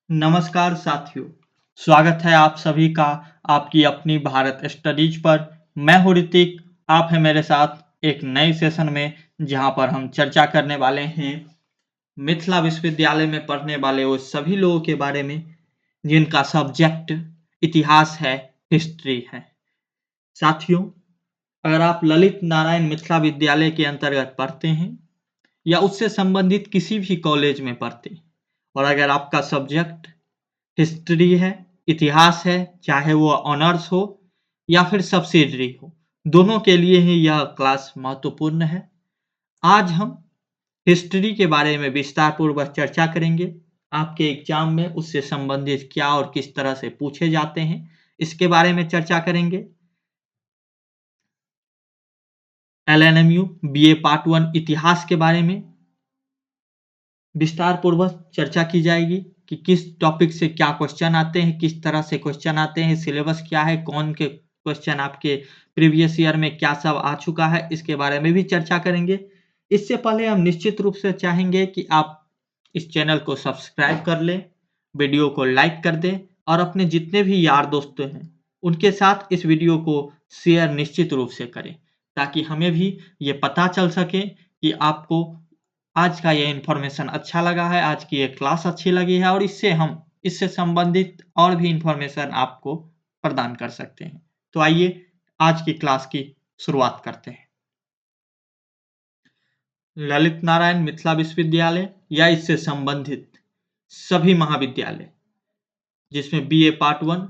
नमस्कार साथियों, स्वागत है आप सभी का आपकी अपनी भारत स्टडीज पर। मैं हूँ ऋतिक, आप हैं मेरे साथ एक नए सेशन में जहाँ पर हम चर्चा करने वाले हैं मिथिला विश्वविद्यालय में पढ़ने वाले वो सभी लोगों के बारे में जिनका सब्जेक्ट इतिहास है, हिस्ट्री है। साथियों, अगर आप ललित नारायण मिथिला विद्यालय के अंतर्गत पढ़ते हैं या उससे संबंधित किसी भी कॉलेज में पढ़ते हैं और अगर आपका सब्जेक्ट हिस्ट्री है, इतिहास है, चाहे वो ऑनर्स हो या फिर सब्सिडरी हो, दोनों के लिए ही यह क्लास महत्वपूर्ण है। आज हम हिस्ट्री के बारे में विस्तार पूर्वक चर्चा करेंगे। आपके एग्जाम में उससे संबंधित क्या और किस तरह से पूछे जाते हैं, इसके बारे में चर्चा करेंगे। LNMU BA पार्ट 1 इतिहास के बारे में विस्तार पूर्वक चर्चा की जाएगी कि किस टॉपिक से क्या क्वेश्चन आते हैं, किस तरह से क्वेश्चन आते हैं, सिलेबस क्या है, कौन के क्वेश्चन आपके प्रीवियस ईयर में क्या सब आ चुका है, इसके बारे में भी चर्चा करेंगे। इससे पहले हम निश्चित रूप से चाहेंगे कि आप इस चैनल को सब्सक्राइब कर लें, वीडियो को लाइक कर दें और अपने जितने भी यार दोस्त हैं उनके साथ इस वीडियो को शेयर निश्चित रूप से करें, ताकि हमें भी ये पता चल सके कि आपको आज का ये इन्फॉर्मेशन अच्छा लगा है, आज की ये क्लास अच्छी लगी है और इससे संबंधित और भी इन्फॉर्मेशन आपको प्रदान कर सकते हैं। तो आइए आज की क्लास की शुरुआत करते हैं। ललित नारायण मिथिला विश्वविद्यालय या इससे संबंधित सभी महाविद्यालय जिसमें BA पार्ट 1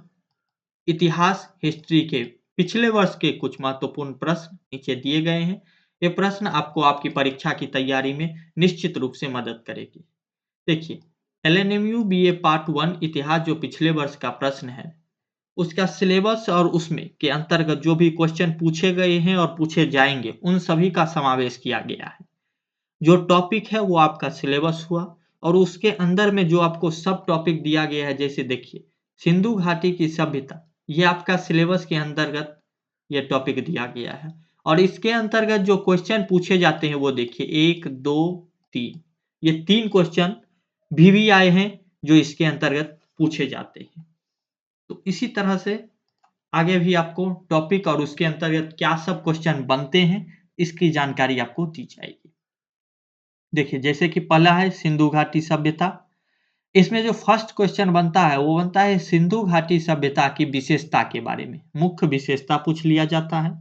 इतिहास हिस्ट्री के पिछले वर्ष के कुछ महत्वपूर्ण प्रश्न नीचे दिए गए हैं। ये प्रश्न आपको आपकी परीक्षा की तैयारी में निश्चित रूप से मदद करेगी। देखिए, LNMU BA पार्ट 1 इतिहास जो पिछले वर्ष का प्रश्न है, उसका सिलेबस और उसमें के अंतर्गत जो भी क्वेश्चन पूछे गए हैं और पूछे जाएंगे, उन सभी का समावेश किया गया है। जो टॉपिक है वो आपका सिलेबस हुआ और उसके अंदर में जो आपको सब टॉपिक दिया गया है, जैसे देखिए सिंधु घाटी की सभ्यता, ये आपका सिलेबस के अंतर्गत ये टॉपिक दिया गया है और इसके अंतर्गत जो क्वेश्चन पूछे जाते हैं वो देखिए 1, 2, 3, ये 3 क्वेश्चन भी आए हैं जो इसके अंतर्गत पूछे जाते हैं। तो इसी तरह से आगे भी आपको टॉपिक और उसके अंतर्गत क्या सब क्वेश्चन बनते हैं, इसकी जानकारी आपको दी जाएगी। देखिए, जैसे कि पहला है सिंधु घाटी सभ्यता। इसमें जो फर्स्ट क्वेश्चन बनता है वो बनता है सिंधु घाटी सभ्यता की विशेषता के बारे में, मुख्य विशेषता पूछ लिया जाता है।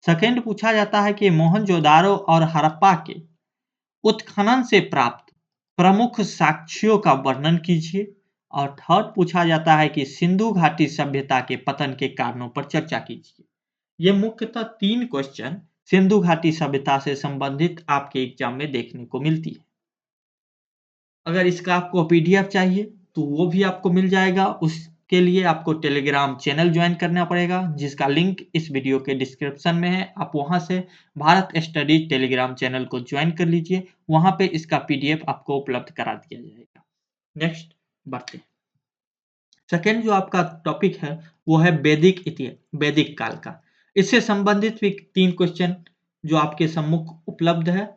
सेकंड पूछा जाता है कि मोहनजोदारो और हड़प्पा के उत्खनन से प्राप्त प्रमुख साक्ष्यों का वर्णन कीजिए। और थर्ड पूछा जाता है कि सिंधु घाटी सभ्यता के पतन के कारणों पर चर्चा कीजिए। ये मुख्यतः 3 क्वेश्चन सिंधु घाटी सभ्यता से संबंधित आपके एग्जाम में देखने को मिलती है। अगर इसका आपको पीडीएफ चाहिए तो वो भी आपको मिल जाएगा। उसके लिए आपको टेलीग्राम चैनल ज्वाइन करना पड़ेगा, जिसका लिंक इस वीडियो के डिस्क्रिप्शन में है। आप वहां से भारत स्टडीज टेलीग्राम चैनल को ज्वाइन कर लीजिए, वहां पे इसका पीडीएफ आपको उपलब्ध करा दिया जाएगा। नेक्स्ट बढ़ते हैं। सेकेंड जो आपका टॉपिक है वो है वैदिक इतिहास, वैदिक काल का। इससे संबंधित भी 3 क्वेश्चन जो आपके सम्मुख उपलब्ध है।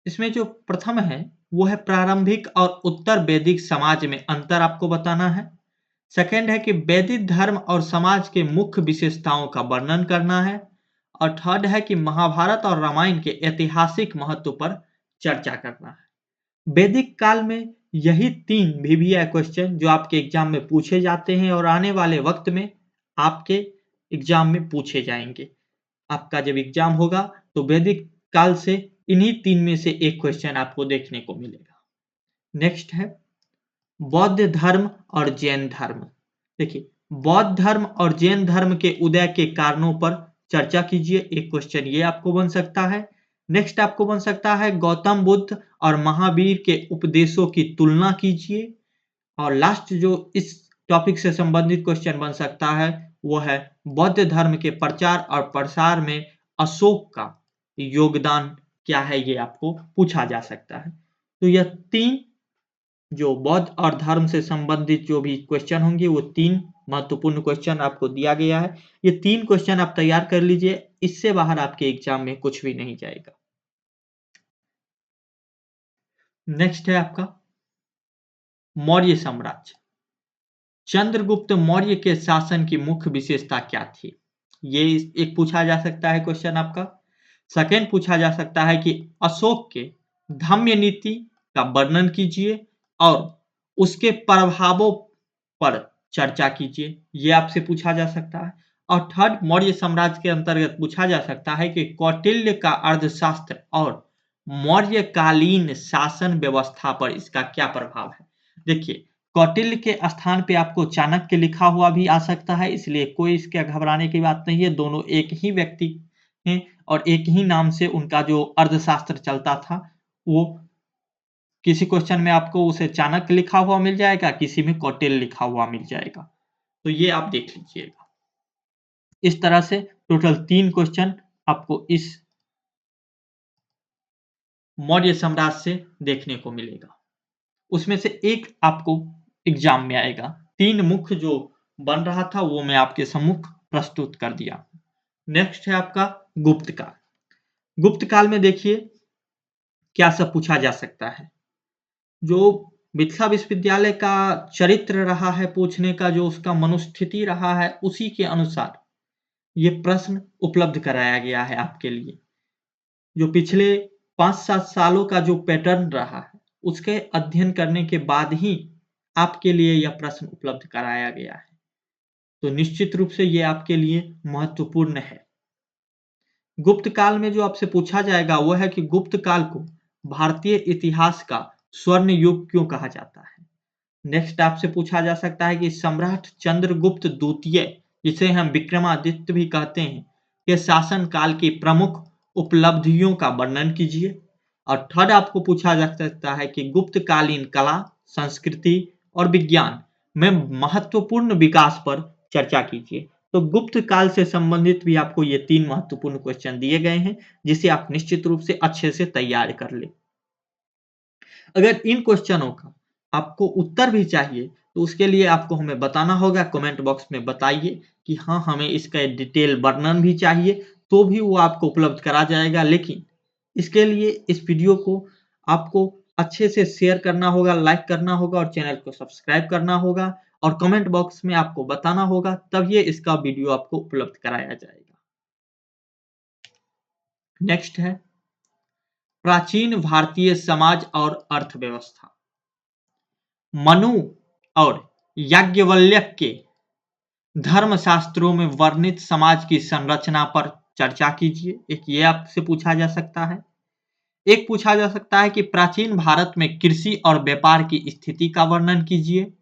इसमें जो प्रथम है वो है प्रारंभिक और उत्तर वैदिक समाज में अंतर आपको बताना है। सेकंड है कि वैदिक धर्म और समाज के मुख्य विशेषताओं का वर्णन करना है। और थर्ड है कि महाभारत और रामायण के ऐतिहासिक महत्व पर चर्चा करना है। वैदिक काल में यही 3 VBI क्वेश्चन जो आपके एग्जाम में पूछे जाते हैं और आने वाले वक्त में आपके एग्जाम में पूछे जाएंगे। आपका जब एग्जाम होगा तो वैदिक काल से इन्हीं 3 में से एक क्वेश्चन आपको देखने को मिलेगा। नेक्स्ट है बौद्ध धर्म और जैन धर्म। देखिए, बौद्ध धर्म और जैन धर्म के उदय के कारणों पर चर्चा कीजिए, एक क्वेश्चन ये आपको बन सकता है। नेक्स्ट आपको बन सकता है गौतम बुद्ध और महावीर के उपदेशों की तुलना कीजिए। और लास्ट जो इस टॉपिक से संबंधित क्वेश्चन बन सकता है वो है बौद्ध धर्म के प्रचार और प्रसार में अशोक का योगदान क्या है, ये आपको पूछा जा सकता है। तो यह 3 जो बौद्ध और धर्म से संबंधित जो भी क्वेश्चन होंगे वो 3 महत्वपूर्ण क्वेश्चन आपको दिया गया है। ये 3 क्वेश्चन आप तैयार कर लीजिए, इससे बाहर आपके एग्जाम में कुछ भी नहीं जाएगा। नेक्स्ट है आपका मौर्य साम्राज्य। चंद्रगुप्त मौर्य के शासन की मुख्य विशेषता क्या थी? ये एक पूछा जा सकता है क्वेश्चन आपका। सेकंड पूछा जा सकता है कि अशोक के धम्म नीति का वर्णन कीजिए और उसके प्रभावों पर चर्चा कीजिए, ये आपसे पूछा जा सकता है। और थर्ड, मौर्य साम्राज्य के अंतर्गत पूछा जा सकता है कि कौटिल्य का अर्थशास्त्र और मौर्यकालीन शासन व्यवस्था पर इसका क्या प्रभाव है। देखिए, कौटिल्य के स्थान पे आपको चाणक्य लिखा हुआ भी आ सकता है, इसलिए कोई इसके घबराने की बात नहीं है। दोनों एक ही व्यक्ति हैं और एक ही नाम से उनका जो अर्थशास्त्र चलता था, वो किसी क्वेश्चन में आपको उसे चाणक्य लिखा हुआ मिल जाएगा, किसी में कौटिल्य लिखा हुआ मिल जाएगा। तो ये आप देख लीजिएगा। इस तरह से टोटल 3 क्वेश्चन आपको इस मौर्य साम्राज्य से देखने को मिलेगा। उसमें से एक आपको एग्जाम में आएगा। 3 मुख्य जो बन रहा था वो मैं आपके सम्मुख प्रस्तुत कर दिया। नेक्स्ट है आपका गुप्त काल। गुप्त काल में देखिए क्या सब पूछा जा सकता है। जो मिथिला विश्वविद्यालय का चरित्र रहा है पूछने का, जो उसका मनुस्थिति रहा है, उसी के अनुसार ये प्रश्न उपलब्ध कराया गया है आपके लिए। जो पिछले 5-7 सालों का जो पैटर्न रहा है, उसके अध्ययन करने के बाद ही आपके लिए यह प्रश्न उपलब्ध कराया गया है। तो निश्चित रूप से ये आपके लिए महत्वपूर्ण है। गुप्त काल में जो आपसे पूछा जाएगा वो है कि गुप्त काल को भारतीय इतिहास का स्वर्ण युग क्यों कहा जाता है। नेक्स्ट आपसे पूछा जा सकता है कि सम्राट चंद्रगुप्त द्वितीय, जिसे हम विक्रमादित्य भी कहते हैं, के शासन काल की प्रमुख उपलब्धियों का वर्णन कीजिए। और थर्ड आपको पूछा जा सकता है कि गुप्तकालीन कला, संस्कृति और विज्ञान में महत्वपूर्ण विकास पर चर्चा कीजिए। तो गुप्त काल से संबंधित भी आपको ये 3 महत्वपूर्ण क्वेश्चन दिए गए हैं, जिसे आप निश्चित रूप से अच्छे से तैयार कर लें। अगर इन क्वेश्चनों का आपको उत्तर भी चाहिए तो उसके लिए आपको हमें बताना होगा, कमेंट बॉक्स में बताइए कि हाँ, हमें इसका डिटेल वर्णन भी चाहिए, तो भी वो आपको उपलब्ध करा जाएगा। लेकिन इसके लिए इस वीडियो को आपको अच्छे से शेयर करना होगा, लाइक करना होगा और चैनल को सब्सक्राइब करना होगा और कमेंट बॉक्स में आपको बताना होगा, तब ये इसका वीडियो आपको उपलब्ध कराया जाएगा। नेक्स्ट है प्राचीन भारतीय समाज और अर्थव्यवस्था। मनु और याज्ञवल्क्य के धर्मशास्त्रों में वर्णित समाज की संरचना पर चर्चा कीजिए। एक ये आपसे पूछा जा सकता है। एक पूछा जा सकता है कि प्राचीन भारत में कृषि और व्यापार की स्थिति का वर्णन कीजिए।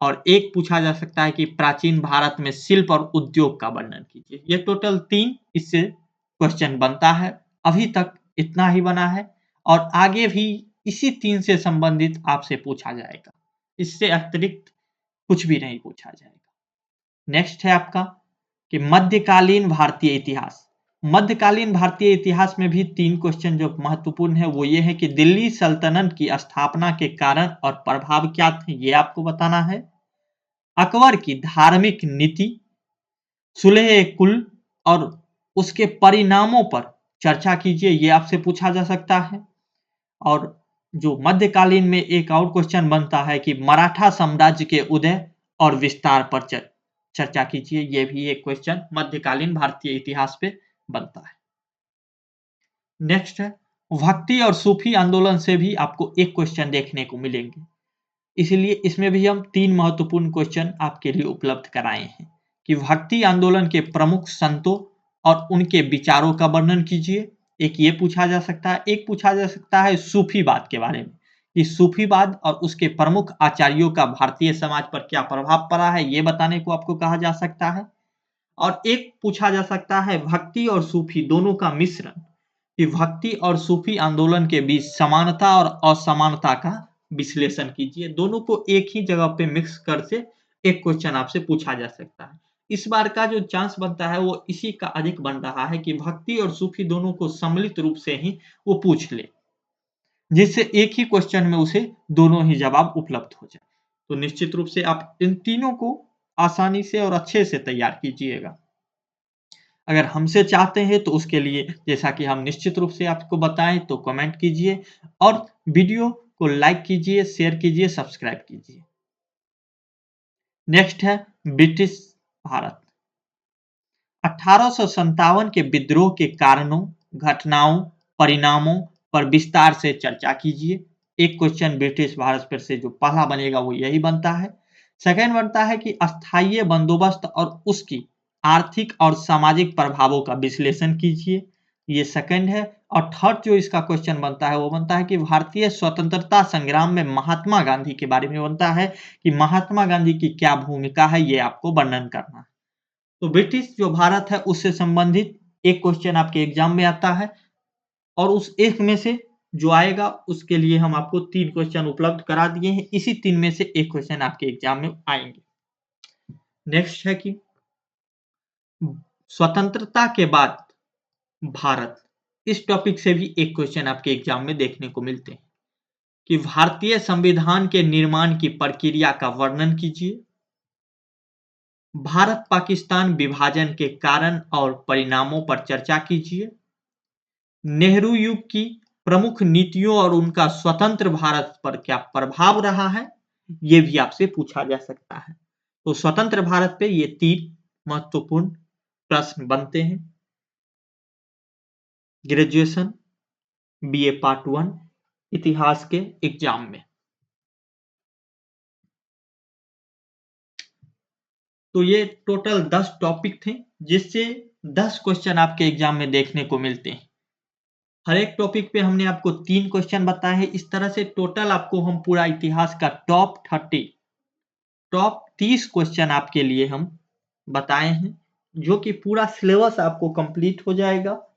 और एक पूछा जा सकता है कि प्राचीन भारत में शिल्प और उद्योग का वर्णन कीजिए। ये टोटल 3 इससे क्वेश्चन बनता है। अभी तक इतना ही बना है और आगे भी इसी 3 से संबंधित आपसे पूछा जाएगा। इससे अतिरिक्त कुछ भी नहीं पूछा जाएगा। नेक्स्ट है आपका कि मध्यकालीन भारतीय इतिहास। मध्यकालीन भारतीय इतिहास में भी 3 क्वेश्चन जो महत्वपूर्ण है वो ये है कि दिल्ली सल्तनत की स्थापना के कारण और प्रभाव क्या थे, ये आपको बताना है। अकबर की धार्मिक नीति, सुलह कुल और उसके परिणामों पर चर्चा कीजिए, ये आपसे पूछा जा सकता है। और जो मध्यकालीन में एक और क्वेश्चन बनता है कि मराठा साम्राज्य के उदय और विस्तार पर चर्चा कीजिए। ये भी एक क्वेश्चन मध्यकालीन भारतीय इतिहास पे बनता है। नेक्स्ट है भक्ति और सूफी आंदोलन से भी आपको एक क्वेश्चन देखने को मिलेंगे, इसलिए इसमें भी हम 3 महत्वपूर्ण क्वेश्चन आपके लिए उपलब्ध कराए हैं कि भक्ति आंदोलन के प्रमुख संतों और उनके विचारों का वर्णन कीजिए। एक ये पूछा जा सकता है। एक पूछा जा सकता है सूफीवाद के बारे में कि सूफीवाद और उसके प्रमुख आचार्यों का भारतीय समाज पर क्या प्रभाव पड़ा है, ये बताने को आपको कहा जा सकता है। और एक पूछा जा सकता है भक्ति और सूफी दोनों का मिश्रण, कि भक्ति और सूफी आंदोलन के बीच समानता और असमानता का विश्लेषण कीजिए। दोनों को एक ही जगह पे मिक्स कर से एक क्वेश्चन आपसे पूछा जा सकता है। इस बार का जो चांस बनता है वो इसी का अधिक बन रहा है कि भक्ति और सूफी दोनों को सम्मिलित रूप से ही वो पूछ ले, जिससे एक ही क्वेश्चन में उसे दोनों ही जवाब उपलब्ध हो जाए। तो निश्चित रूप से आप इन तीनों को आसानी से और अच्छे से तैयार कीजिएगा। अगर हमसे चाहते हैं तो उसके लिए जैसा कि हम निश्चित रूप से आपको बताएं तो कमेंट कीजिए और वीडियो को लाइक कीजिए, शेयर कीजिए, सब्सक्राइब कीजिए। नेक्स्ट है ब्रिटिश भारत। 1857 के विद्रोह के कारणों, घटनाओं, परिणामों पर विस्तार से चर्चा कीजिए। एक क्वेश्चन ब्रिटिश भारत पर से जो पहला बनेगा वो यही बनता है। सेकंड बनता है कि अस्थायी बंदोबस्त और उसकी आर्थिक और सामाजिक प्रभावों का विश्लेषण कीजिए। ये सेकंड है। और थर्ड जो इसका क्वेश्चन बनता है वो बनता है कि भारतीय स्वतंत्रता संग्राम में महात्मा गांधी के बारे में बनता है कि महात्मा गांधी की क्या भूमिका है, ये आपको वर्णन करना है। तो ब्रिटिश जो भारत है उससे संबंधित एक क्वेश्चन आपके एग्जाम में आता है और उस एक में से जो आएगा उसके लिए हम आपको 3 क्वेश्चन उपलब्ध करा दिए हैं। इसी 3 में से एक क्वेश्चन आपके एग्जाम में आएंगे। नेक्स्ट है कि स्वतंत्रता के बाद भारत, इस टॉपिक से भी एक क्वेश्चन आपके एग्जाम में देखने को मिलते हैं कि भारतीय संविधान के निर्माण की प्रक्रिया का वर्णन कीजिए। भारत पाकिस्तान विभाजन के कारण और परिणामों पर चर्चा कीजिए। नेहरू युग की प्रमुख नीतियों और उनका स्वतंत्र भारत पर क्या प्रभाव रहा है, ये भी आपसे पूछा जा सकता है। तो स्वतंत्र भारत पे ये 3 महत्वपूर्ण प्रश्न बनते हैं ग्रेजुएशन बीए पार्ट 1 इतिहास के एग्जाम में। तो ये टोटल 10 टॉपिक थे जिससे 10 क्वेश्चन आपके एग्जाम में देखने को मिलते हैं। हर एक टॉपिक पे हमने आपको 3 क्वेश्चन बताए हैं। इस तरह से टोटल आपको हम पूरा इतिहास का टॉप 30 क्वेश्चन आपके लिए हम बताए हैं, जो कि पूरा सिलेबस आपको कंप्लीट हो जाएगा।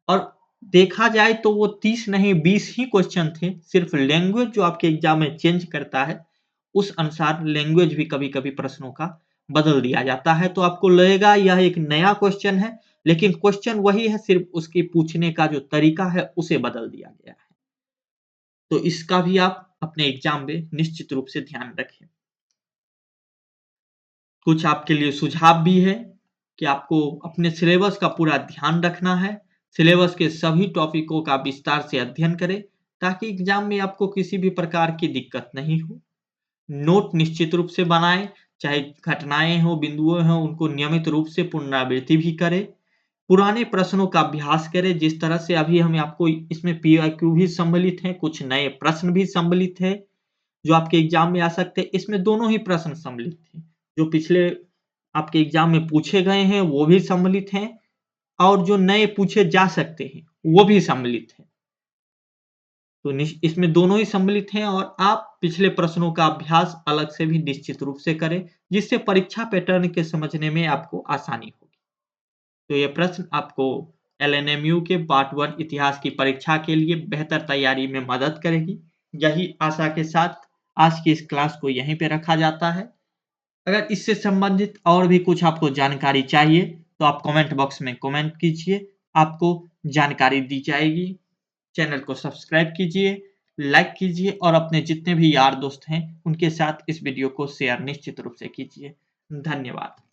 और देखा जाए तो वो 30 नहीं 20 ही क्वेश्चन थे। सिर्फ लैंग्वेज जो आपके एग्जाम में चेंज करता है उस अनुसार लैंग्वेज भी कभी-कभी प्रश्नों का बदल दिया जाता है। तो आपको लगेगा यह एक नया क्वेश्चन है, लेकिन क्वेश्चन वही है, सिर्फ उसके पूछने का जो तरीका है उसे बदल दिया गया है। तो इसका भी आप अपने एग्जाम में निश्चित रूप से ध्यान रखें। कुछ आपके लिए सुझाव भी है कि आपको अपने सिलेबस का पूरा ध्यान रखना है। सिलेबस के सभी टॉपिकों का विस्तार से अध्ययन करें ताकि एग्जाम में आपको किसी भी प्रकार की दिक्कत नहीं हो। नोट निश्चित रूप से बनाएं, चाहे घटनाएं हो, बिंदुओं हो, उनको नियमित रूप से पुनरावृत्ति भी करें। पुराने प्रश्नों का अभ्यास करें। जिस तरह से अभी हम आपको इसमें पीआईक्यू भी सम्मिलित हैं, कुछ नए प्रश्न भी सम्मिलित हैं जो आपके एग्जाम में आ सकते हैं। इसमें दोनों ही प्रश्न सम्मिलित थे, जो पिछले आपके एग्जाम में पूछे गए हैं वो भी सम्मिलित हैं और जो नए पूछे जा सकते हैं वो भी सम्मिलित हैं। तो इसमें दोनों ही सम्मिलित हैं और आप पिछले प्रश्नों का अभ्यास अलग से भी निश्चित रूप से करें, जिससे परीक्षा पैटर्न के समझने में आपको आसानी होगी। तो ये प्रश्न आपको एलएनएमयू के पार्ट 1 इतिहास की परीक्षा के लिए बेहतर तैयारी में मदद करेगी। यही आशा के साथ आज की इस क्लास को यहीं पे रखा जाता है। अगर इससे संबंधित और भी कुछ आपको जानकारी चाहिए तो आप कमेंट बॉक्स में कमेंट कीजिए, आपको जानकारी दी जाएगी। चैनल को सब्सक्राइब कीजिए, लाइक कीजिए और अपने जितने भी यार दोस्त हैं उनके साथ इस वीडियो को शेयर निश्चित रूप से कीजिए। धन्यवाद।